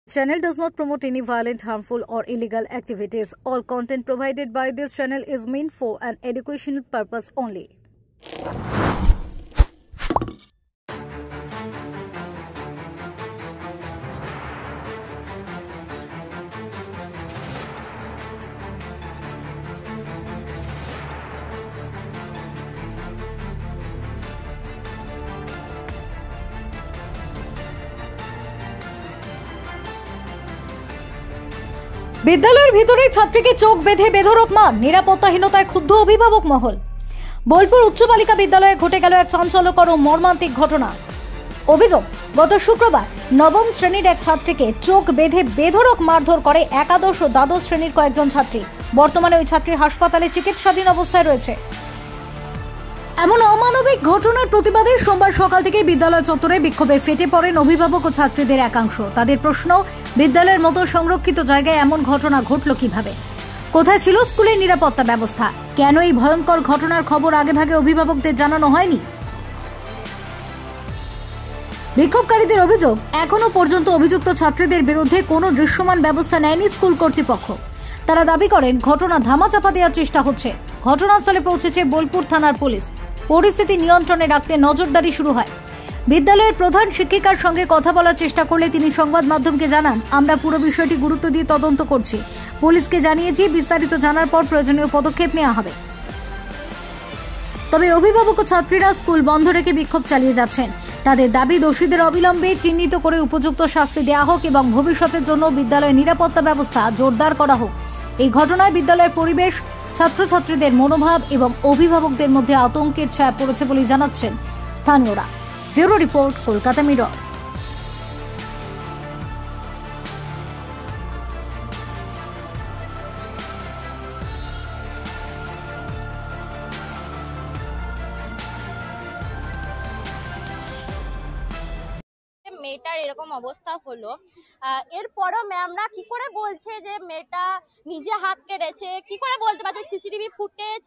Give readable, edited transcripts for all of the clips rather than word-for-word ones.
Channel does not promote any violent, harmful, or illegal activities. All content provided by this channel is meant for an educational purpose only. বিদ্যালয়ের ভিতরেই ছাত্রীকে চোখ বেঁধে বেধড়ক মার, নিরাপত্তাহীনতায় ক্ষুব্ধ অভিভাবক মহল। বোলপুর উচ্চ বালিকা বিদ্যালয়ে ঘটে গেল এক চাঞ্চল্যকর ও মর্মান্তিক ঘটনা। অভিযোগ, গত শুক্রবার নবম শ্রেণীর এক ছাত্রীকে চোখ বেঁধে বেধড়ক মারধর করে একাদশ ও দ্বাদশ শ্রেণীর কয়েকজন ছাত্রী। বর্তমানে ওই ছাত্রী হাসপাতালে চিকিৎসাধীন অবস্থায় রয়েছে। এমন অমানবিক ঘটনার প্রতিবাদে সোমবার সকাল থেকে বিদ্যালয় চত্বরে বিক্ষোভে ফেটে পড়েন অভিভাবক ও ছাত্রীদের একাংশ। তাদের প্রশ্ন, বিদ্যালয়ের মতো সংরক্ষিত জায়গায় এমন ঘটনা ঘটল কিভাবে? কোথায় ছিল স্কুলের নিরাপত্তা ব্যবস্থা? কেন এই ভয়ঙ্কর ঘটনার খবর আগেভাগে অভিভাবকদের জানানো হয়নি? বিক্ষোভকারীদের অভিযোগ, এখনো পর্যন্ত অভিযুক্ত ছাত্রীদের বিরুদ্ধে কোনো দৃশ্যমান ব্যবস্থা নেয়নি স্কুল কর্তৃপক্ষ। তারা দাবি করেন ঘটনা ধামাচাপা দেওয়ার চেষ্টা হচ্ছে। ঘটনাস্থলে পৌঁছেছে বোলপুর থানার পুলিশ। পরিস্থিতি নিয়ন্ত্রণে রাখতে নজরদারি শুরু হয়। বিদ্যালয়ের প্রধান শিক্ষিকার সঙ্গে কথা বলার চেষ্টা করলে তিনি সংবাদ মাধ্যমকে জানান, আমরা পুরো বিষয়টি গুরুত্ব দিয়ে তদন্ত করছি। পুলিশকে জানিয়েছি, বিস্তারিত জানার পর প্রয়োজনীয় পদক্ষেপ নেওয়া হবে। তবে অভিভাবক ও ছাত্রীরা স্কুল বন্ধ রেখে বিক্ষোভ চালিয়ে যাচ্ছেন। তাদের দাবি, দোষীদের অবিলম্বে চিহ্নিত করে উপযুক্ত শাস্তি দেওয়া হোক এবং ভবিষ্যতের জন্য বিদ্যালয়ের নিরাপত্তা ব্যবস্থা জোরদার করা হোক। এই ঘটনায় বিদ্যালয়ের পরিবেশ, ছাত্রছাত্রীদের মনোভাব এবং অভিভাবকদের মধ্যে আতঙ্কের ছায়া পড়েছে বলে জানাচ্ছেন স্থানীয়রা। Bureau report, Kolkata mirror. মেয়েটার এরকম অবস্থা হলো, এরপরও ম্যামরা কি করে বলছে যে মেয়েটা নিজে হাত কেটেছে? কি করে বলতে পারছে? সিসিটিভি ফুটেজ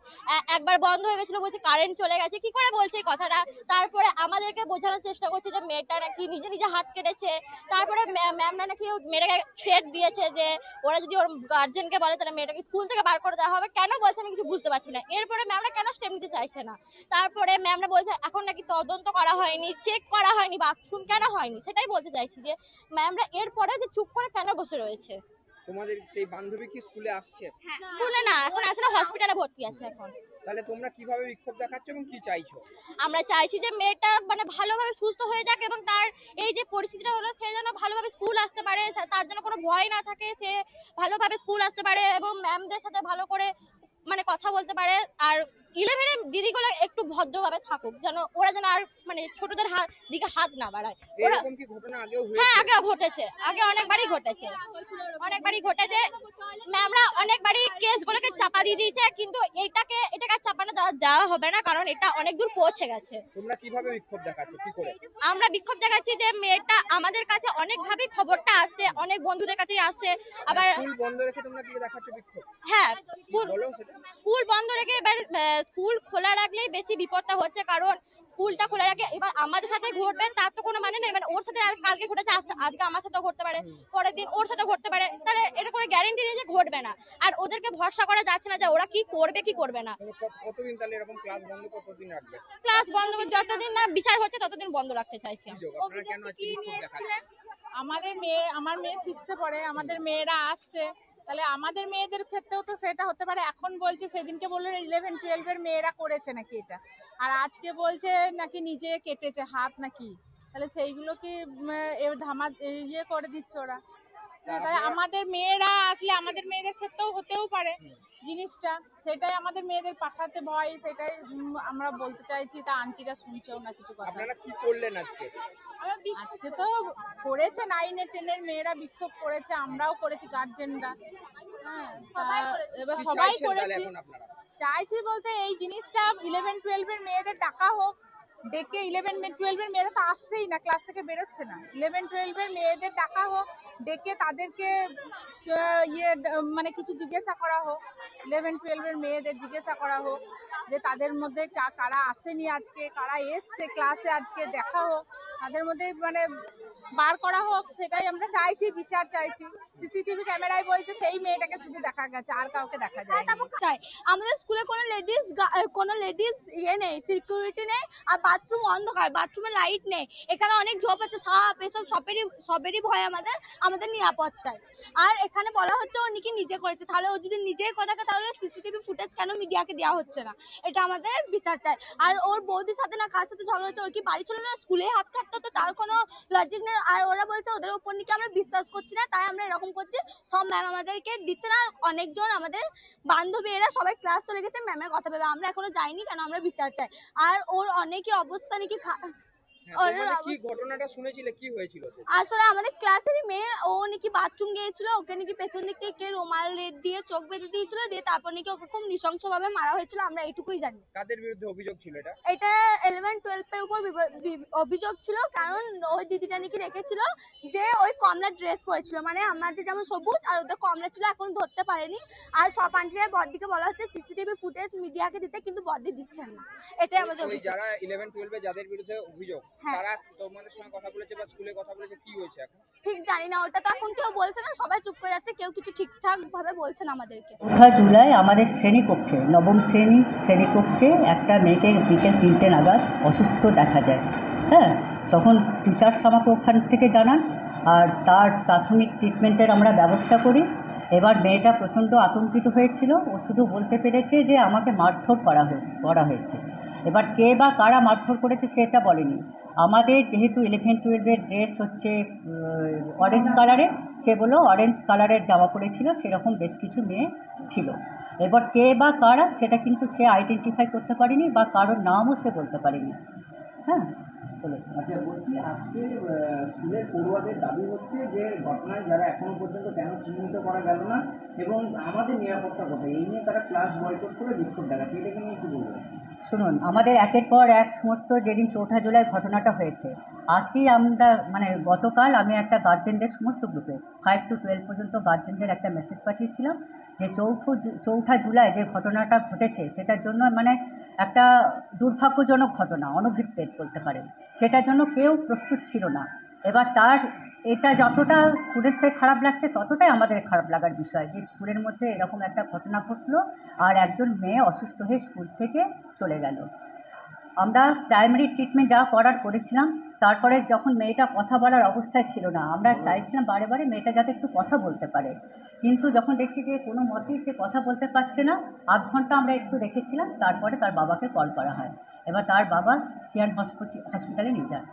একবার বন্ধ হয়ে গেছিল, বলছে কারেন্ট চলে গেছে। কি করে বলছে এই কথাটা? তারপরে আমাদেরকে বোঝানোর চেষ্টা করছে যে মেয়েটা নাকি নিজে নিজে হাত কেটেছে। তারপরে ম্যামরা নাকি মেয়েটাকে থ্রেট দিয়েছে যে ওরা যদি ওর গার্জেনকে বলে তাহলে মেয়েটাকে স্কুল থেকে বার করে দেওয়া হবে। কেন বলছে আমি কিছু বুঝতে পারছি না। এরপরে ম্যামরা কেন স্টেপ নিতে চাইছে না? তারপরে ম্যামরা বলছে এখন নাকি তদন্ত করা হয়নি, চেক করা হয়নি, বাথরুম কেন হয়নি সেটাই বলতে চাইছি যে ম্যামরা এরপরে যে চুপ করে কেন বসে রয়েছে। তোমাদের সেই বান্ধবী কি স্কুলে আসছে? স্কুলে না, এখন আসলে হসপিটালে ভর্তি আছে। এখন তাহলে তোমরা কিভাবে বিক্ষোভ দেখাচ্ছ এবং কি চাইছো? আমরা চাইছি যে মেয়েটা মানে ভালোভাবে সুস্থ হয়ে যাক এবং তার এই যে পরিস্থিতিটা হলো সে যেন ভালোভাবে স্কুল আসতে পারে, তার যেন কোনো ভয় না থাকে, সে ভালোভাবে স্কুল আসতে পারে এবং ম্যামদের সাথে ভালো করে মানে কথা বলতে পারে। আর 11-এর দিদিগুলো একটু ভদ্রভাবে থাকুক, যেন ওরা যেন আর মানে ছোটদের দিকে হাত না বাড়ায়। এরকম কি ঘটনা আগেও হয়েছে? হ্যাঁ, আগে ঘটেছে, আগে অনেকবারই ঘটেছে। ম্যামরা অনেকবারই কেসগুলোকে চাপা দিয়ে দিয়েছে, কিন্তু এটাকে চাপানো দেওয়া হবে না, কারণ এটা অনেক দূর পৌঁছে গেছে। তোমরা কিভাবে বিক্ষোভ দেখাচ্ছ? কি করে? আমরা বিক্ষোভ দেখাচ্ছি যে মেয়েটা আমাদের কাছে অনেকভাবে খবরটা আসছে, অনেক বন্ধুদের কাছেই আসছে। আবার স্কুল বন্ধ রেখে তোমরা কি দেখাচ্ছ বিক্ষোভ? হ্যাঁ, স্কুল বন্ধ রেখে এবার স্কুল খোলা রাখলেই বেশি বিপদটা হচ্ছে, কারণ স্কুলটা খোলা রাখে এবার আমাদের সাথে ঘটবে তার তো কোনো মানে নেই। মানে ওর সাথে কালকে ঘটেছে, আজকে আমার সাথেও ঘটতে পারে, পরের দিন ওর সাথে ঘটতে পারে। তাহলে এটা করে গ্যারান্টি নেই যে ঘটবে না। আর ওদেরকে ভরসা করা যাচ্ছে না যে ওরা কি করবে কি করবে না। কতদিন তাহলে এরকম ক্লাস বন্ধ কতদিন রাখবে? ক্লাস বন্ধ যতদিন না বিচার হচ্ছে ততদিন বন্ধ রাখতে চাইছি। আপনারা কেন আজকে বিক্ষোভ দেখাচ্ছেন? আমার মেয়ে 6-এ পড়ে, আমাদের মেয়েরা আসছে, তাহলে আমাদের মেয়েদের ক্ষেত্রেও তো সেটা হতে পারে। এখন বলছে, সেদিনকে বললো 11-12-এর মেয়েরা করেছে নাকি এটা, আর আজকে বলছে নাকি নিজে কেটেছে হাত নাকি। তাহলে সেইগুলো কি ইয়ে করে দিচ্ছে ওরা? তাহলে আমাদের মেয়েরা আসলে আমাদের মেয়েদের ক্ষেত্রেও হতেও পারে জিনিসটা, সেটাই আমাদের মেয়েদের পাঠাতে ভয়, সেটাই আমরা বলতে চাইছি। তা আন্টিরা শুনছেও না কিছু কথা। আপনারা কি করলেন আজকে? আজকে তো করেছে 9-10-এর মেয়েরা বিক্ষোভ করেছে, আমরাও করেছি, গার্জেনরা। হ্যাঁ, এবার সবাই করেছি। চাইছি বলতে এই জিনিসটা 11-12-এর মেয়েদের ডাকা হোক, ডেকে 11-12-এর মেয়েরা তো আসছেই না, ক্লাস থেকে বেরোচ্ছে না। 11-12-এর মেয়েদের ডাকা হোক, ডেকে তাদেরকে মানে কিছু জিজ্ঞাসা করা হোক। 11-12-এর মেয়েদের জিজ্ঞাসা করা হোক যে তাদের মধ্যে কারা আসেনি আজকে, কারা এসছে ক্লাসে আজকে, দেখা হোক তাদের মধ্যে। মানে বার করা হোক, সেটাই আমরা চাইছি, বিচার চাইছি। সিসিটিভি ক্যামেরায় বলছে সেই মেয়েটাকে শুধু দেখা গেছে, আর কাউকে দেখা যায় না। চাই আমাদের স্কুলে কোনো লেডিস নেই, সিকিউরিটি নেই, আর বাথরুম অন্ধকার, বাথরুমে লাইট নেই, এখানে অনেক ঝোপ আছে, সাপ, এসব সবেরই ভয় আমাদের নিরাপদ চাই। আর এখানে বলা হচ্ছে ও নাকি নিজে করেছে, তাহলে ও যদি নিজেই কথা তাহলে সিসিটিভি ফুটেজ কেন মিডিয়াকে দেওয়া হচ্ছে না, এটা আমাদের বিচার চাই। আর ওর বৌদির সাথে না কার সাথে ঝগড়া হচ্ছে, ওর কি বাড়ি ছিল না, স্কুলে হাত কাটতো, তো তার কোনো লজিক নেই। আর ওরা বলছে ওদের উপর নাকি আমরা বিশ্বাস করছি না, তাই আমরা এরকম করছি, সব ম্যাম আমাদেরকে দিচ্ছে না। অনেকজন আমাদের বান্ধবী এরা সবাই ক্লাস চলে গেছে ম্যামের কথা ভেবে, আমরা এখনো যাইনি, কেন আমরা বিচার চাই। আর ওর অনেকই অবস্থা নাকি কি ঘটনাটা শুনেছিলে, কি হয়েছিল? আসলে আমাদের ক্লাসেরই মেয়ে, ও নাকি বাথরুম গিয়েছিল, ওকে নাকি পেছন দিক থেকে রুমাল দিয়ে চোখ বেঁধে দিয়েছিল, দিয়ে তারপর নাকি ওকে খুব নৃশংসভাবে মারা হয়েছিল, আমরা এইটুকুই জানি। কাদের বিরুদ্ধে অভিযোগ ছিল এটা? এটা 11-12 এর উপর অভিযোগ ছিল, কারণ ওই দিদিটা নাকি রেখেছিল যে ওই কমলা ড্রেস পরেছিল, মানে আমাদের যেমন সবুজ আর ওদের কমলা ছিল, এখন ধরতে পারেনি। আর সব আন্টিরা বড়দিকে বলা হচ্ছে সিসিটিভি ফুটেজ মিডিয়াকে দিতে, কিন্তু বড়দি দিচ্ছেন না, এটাই আমাদের অভিযোগ। যারা 11-12 এ যাদের বিরুদ্ধে অভিযোগ, তারা তোমাদের সঙ্গে কথা বলেছে বা স্কুলে কথা বলেছে, কি হয়েছে এখন? ঠিক জানি না, ওটা তো এখন কেউ বলছে না, সবাই চুপ করে যাচ্ছে, কেউ কিছু ঠিকঠাক ভাবে বলছে না আমাদেরকে। 4 জুলাই আমাদের শ্রেণীকক্ষে, নবম শ্রেণীর শ্রেণীকক্ষে একটা মেয়েকে বিকেল 3টে নাগাদ অসুস্থ দেখা যায়। হ্যাঁ, তখন টিচার্স আমাকে ওখান থেকে জানান, আর তার প্রাথমিক ট্রিটমেন্টের আমরা ব্যবস্থা করি। এবার মেয়েটা প্রচণ্ড আতঙ্কিত হয়েছিল, ও শুধু বলতে পেরেছে যে আমাকে মারধর করা হয়েছে। এবার কে বা কারা মারধর করেছে সেটা বলেনি। আমাদের যেহেতু 11-12 ড্রেস হচ্ছে অরেঞ্জ কালারের, সে বলল অরেঞ্জ কালারের জামা পরেছিল, সেরকম বেশ কিছু মেয়ে ছিল। এবার কে বা কারা সেটা কিন্তু সে আইডেন্টিফাই করতে পারেনি, বা কারোর নামও সে বলতে পারেনি। হ্যাঁ, বলে। আচ্ছা, বলছি আজকে স্কুলের পড়ুয়াদের দাবি হচ্ছে যে ঘটনায় যারা এখনো পর্যন্ত কেন চিহ্নিত করা গেল না, এবং আমাদের নিরাপত্তা কোথায়, এই নিয়ে তারা ক্লাস বয়কট করে বিক্ষোভ দেখাচ্ছে, এটাকে নিয়ে কি বলবেন? শুনুন, আমাদের একের পর এক সমস্ত, যেদিন 4 জুলাই ঘটনাটা হয়েছে, আজকেই আমরা গতকাল আমি একটা গার্জেনদের সমস্ত গ্রুপে 5 to 12 পর্যন্ত গার্জেনদের একটা মেসেজ পাঠিয়েছিলাম যে 4 জুলাই যে ঘটনাটা ঘটেছে সেটার জন্য একটা দুর্ভাগ্যজনক ঘটনা, অনভিপ্রেত বলতে পারেন, সেটার জন্য কেউ প্রস্তুত ছিল না। এবার এটা যতটা স্টুডেন্টসদের খারাপ লাগছে, ততটাই আমাদের খারাপ লাগার বিষয় যে স্কুলের মধ্যে এরকম একটা ঘটনা ঘটলো, আর একজন মেয়ে অসুস্থ হয়ে স্কুল থেকে চলে গেল। আমরা প্রাইমারি ট্রিটমেন্ট যা করেছিলাম, তারপরে যখন মেয়েটা কথা বলার অবস্থায় ছিল না, আমরা চাইছিলাম বারে বারে মেয়েটা যাতে একটু কথা বলতে পারে, কিন্তু যখন দেখছি যে কোনো মতেই সে কথা বলতে পারছে না, আধ ঘন্টা আমরা একটু রেখেছিলাম, তারপরে তার বাবাকে কল করা হয়। এবার তার বাবা সিয়ান হসপিটালে নিয়ে যান।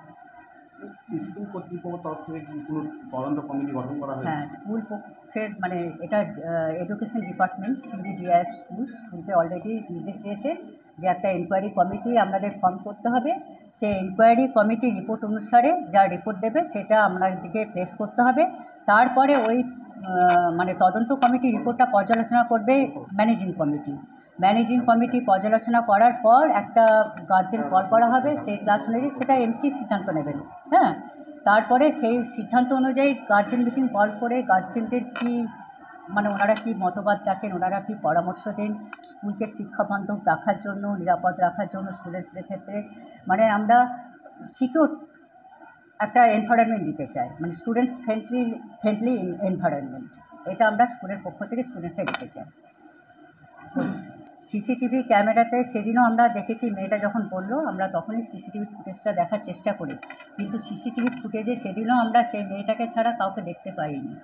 স্কুল কর্তৃপক্ষের তরফ থেকে কি কোনো তদন্ত কমিটি গঠন করা হয়েছে? হ্যাঁ, স্কুল পক্ষের এটা এডুকেশন ডিপার্টমেন্ট, CDDIF স্কুলকে অলরেডি নির্দেশ দিয়েছে যে একটা এনকোয়ারি কমিটি আমাদের ফর্ম করতে হবে। সেই এনকোয়ারি কমিটি রিপোর্ট অনুসারে যা রিপোর্ট দেবে সেটা আমাদেরকে প্লেস করতে হবে। তারপরে ওই তদন্ত কমিটি রিপোর্টটা পর্যালোচনা করবে ম্যানেজিং কমিটি পর্যালোচনা করার পর একটা গার্জেন কল করা হবে, সেই ক্লাস অনুযায়ী সেটা MC সিদ্ধান্ত নেবেন। হ্যাঁ, তারপরে সেই সিদ্ধান্ত অনুযায়ী গার্জেন মিটিং কল করে গার্জেনদের কি ওনারা কি মতবাদ রাখেন, ওনারা কি পরামর্শ দেন স্কুলকে শিক্ষাবান্ধব রাখার জন্য, নিরাপদ রাখার জন্য স্টুডেন্টসদের ক্ষেত্রে, আমরা সিকিউর একটা এনভায়রনমেন্ট দিতে চাই, স্টুডেন্টস ফ্রেন্ডলি এনভায়রনমেন্ট, এটা আমরা স্কুলের পক্ষ থেকে স্টুডেন্টসদের দিতে চাই। সিসিটিভি ক্যামেরাতে সেদিনও আমরা দেখেছি, মেয়েটা যখন বললো আমরা তখনই সিসিটিভি ফুটেজটা দেখার চেষ্টা করি, কিন্তু সিসিটিভি ফুটেজে সেদিনও আমরা সেই মেয়েটাকে ছাড়া কাউকে দেখতে পাইনি।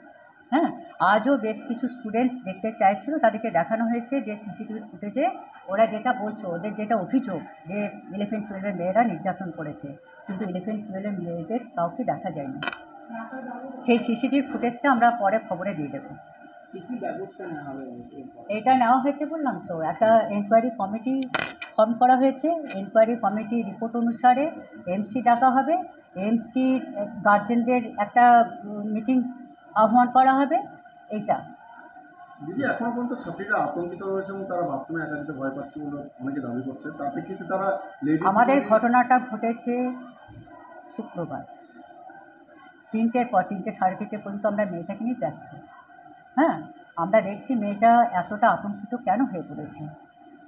হ্যাঁ, আজও বেশ কিছু স্টুডেন্টস দেখতে চাইছিল, তাদেরকে দেখানো হয়েছে যে সিসিটিভি ফুটেজে ওরা যেটা বলছে, ওদের যেটা অভিযোগ যে 11-12 মেয়েরা নির্যাতন করেছে, কিন্তু 11-12 মেয়েদের কাউকে দেখা যায়নি। সেই সিসিটিভি ফুটেজটা আমরা পরে খবরে দিয়ে দেবো। এটা নেওয়া হয়েছে বললাম তো, একটা এনকোয়ারি কমিটি ফর্ম করা হয়েছে। এনকোয়ারি কমিটি রিপোর্ট অনুসারে MC ডাকা হবে, MC গার্জেনদের একটা মিটিং আহ্বান করা হবে। এইটা দিদি, এখনো পর্যন্ত ছাত্রীরা আতঙ্কিত রয়েছে এবং তারা বাথরুমে একা যেতে ভয় পাচ্ছে বলে অনেকে দাবি করছে। তার প্রেক্ষিতে তারা আমাদের ঘটনাটা ঘটেছে শুক্রবার 3টের পর, 3টে সাড়ে 3টে পর্যন্ত আমরা মেয়েটাকে নিয়ে ব্যস্ত। হ্যাঁ, আমরা দেখছি মেয়েটা এতটা আতঙ্কিত কেন হয়ে পড়েছে,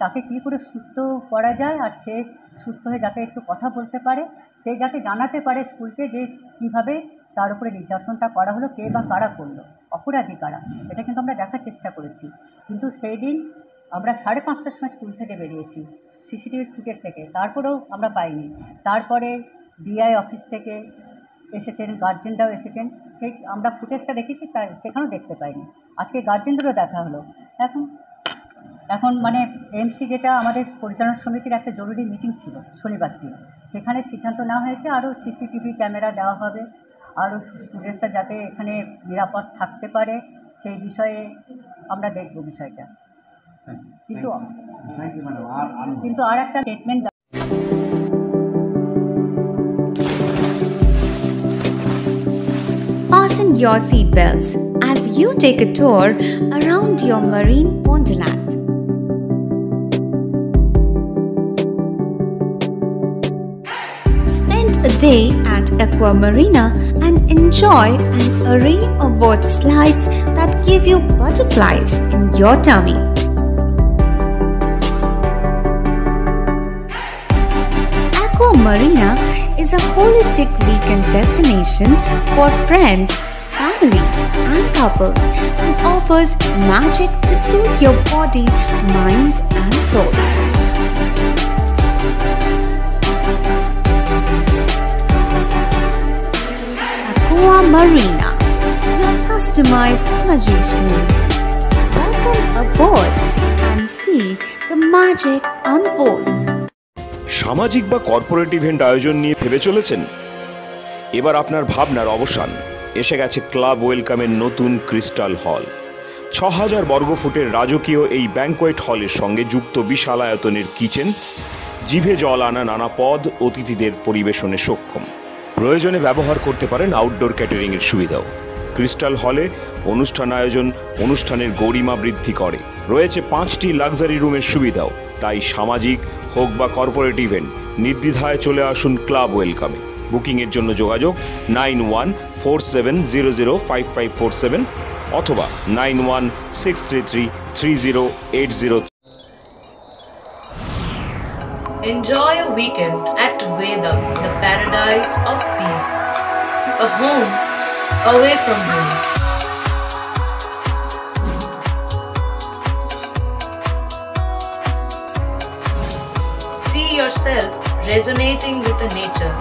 তাকে কী করে সুস্থ করা যায়, আর সে সুস্থ হয়ে যাতে একটু কথা বলতে পারে, সে যাতে জানাতে পারে স্কুলকে যে কীভাবে তার উপরে নির্যাতনটা করা হলো, কে বা কারা করলো, অপরাধী কারা, এটা কিন্তু আমরা দেখার চেষ্টা করেছি। কিন্তু সেই দিন আমরা 5:30টার সময় স্কুল থেকে বেরিয়েছি সিসিটিভির ফুটেজ থেকে, তারপরেও আমরা পাইনি। তারপরে ডিআই অফিস থেকে এসেছেন, গার্জেনরাও এসেছেন, সেই আমরা ফুটেজটা দেখেছি, তাই সেখানেও দেখতে পাইনি। আজকে গার্জেনদেরও দেখা হলো। এখন মানে এমসি, যেটা আমাদের পরিচালনা সমিতির একটা জরুরি মিটিং ছিল শনিবার দিন, সেখানে সিদ্ধান্ত নেওয়া হয়েছে আরও সিসিটিভি ক্যামেরা দেওয়া হবে, আরও স্টুডেন্টসরা যাতে এখানে নিরাপদ থাকতে পারে সেই বিষয়ে আমরা দেখব বিষয়টা। কিন্তু আর একটা statement, Fasten your seatbelts as you take a tour around your marine wonderland. Spend a day at Aqua Marina and enjoy an array of water slides that give you butterflies in your tummy. Aqua Marina is a holistic weekend destination for friends, family, and couples and offers magic to soothe your body, mind, and soul. Aqua Marina, your customized magician. Welcome aboard and see the magic unfold. সামাজিক বা corporate event আয়োজন নিয়ে ভেবে চলেছেন? এবার আপনার ভাবনার অবসান। এসে গেছে ক্লাব ওয়েলকামের নতুন ক্রিস্টাল হল। 6000 বর্গফুটের রাজকীয় এই ব্যাংকোয়েট হলের সঙ্গে যুক্ত বিশাল আয়তনের কিচেন, জিভে জল আনা নানা পদ অতিথিদের পরিবেশনে সক্ষম। প্রয়োজনে ব্যবহার করতে পারেন আউটডোর ক্যাটারিংয়ের সুবিধাও। ক্রিস্টাল হলে অনুষ্ঠান আয়োজন অনুষ্ঠানের গরিমা বৃদ্ধি করে। রয়েছে 5টি লাক্সারি রুমের সুবিধাও। তাই সামাজিক হোক বা কর্পোরেট ইভেন্ট, নির্দ্বিধায় চলে আসুন ক্লাব ওয়েলকামে। বুকিংয়ের জন্য যোগাযোগ 9147005547 অথবা 9163333080। Enjoy a weekend at Vedam, the paradise of peace. A home away from home. See yourself resonating with the nature.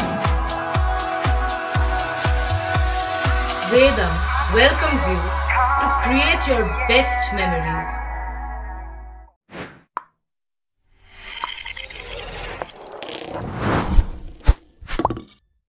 Vedam welcomes you to create your best memories.